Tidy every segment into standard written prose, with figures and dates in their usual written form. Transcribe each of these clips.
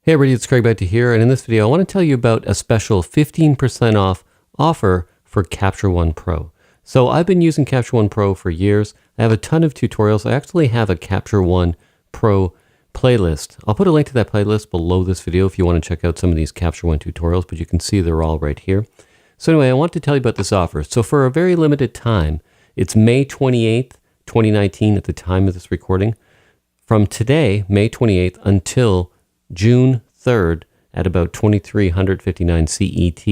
Hey everybody, it's Craig back to here, and in this video I want to tell you about a special 15% off offer for Capture One Pro. So I've been using Capture One Pro for years. I have a ton of tutorials. I actually have a Capture One Pro playlist. I'll put a link to that playlist below this video if you want to check out some of these Capture One tutorials, but you can see they're all right here. So anyway, I want to tell you about this offer. So for a very limited time, it's May 28th, 2019 at the time of this recording. From today, May 28th, until June 3rd at about 2359 CET,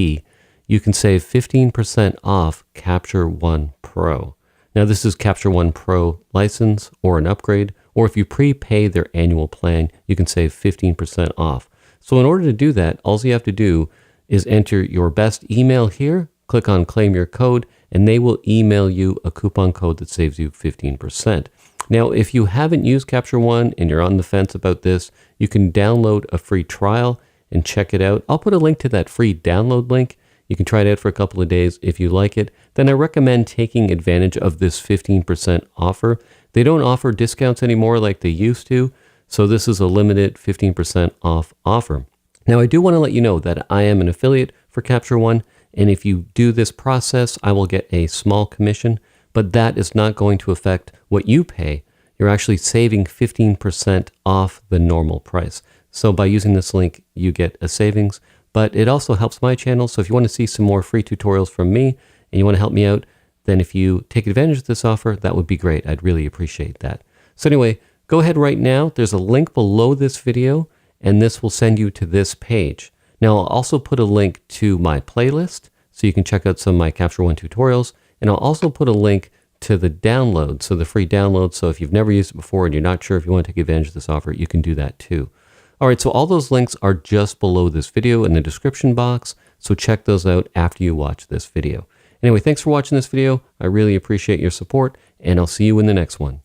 you can save 15% off Capture One Pro. Now this is Capture One Pro license or an upgrade, or if you prepay their annual plan, you can save 15% off. So in order to do that, all you have to do is enter your best email here, click on claim your code, and they will email you a coupon code that saves you 15%. Now, if you haven't used Capture One and you're on the fence about this, you can download a free trial and check it out. I'll put a link to that free download link. You can try it out for a couple of days. If you like it, then I recommend taking advantage of this 15% offer. They don't offer discounts anymore like they used to, so this is a limited 15% off offer. Now, I do want to let you know that I am an affiliate for Capture One, and if you do this process, I will get a small commission, but that is not going to affect what you pay. You're actually saving 15% off the normal price. So by using this link, you get a savings, but it also helps my channel. So if you want to see some more free tutorials from me and you want to help me out, then if you take advantage of this offer, that would be great. I'd really appreciate that. So anyway, go ahead right now. There's a link below this video, and this will send you to this page. Now, I'll also put a link to my playlist, so you can check out some of my Capture One tutorials, and I'll also put a link to the download, so the free download. So if you've never used it before and you're not sure if you want to take advantage of this offer, you can do that too. All right, so all those links are just below this video in the description box, so check those out after you watch this video. Anyway, thanks for watching this video. I really appreciate your support, and I'll see you in the next one.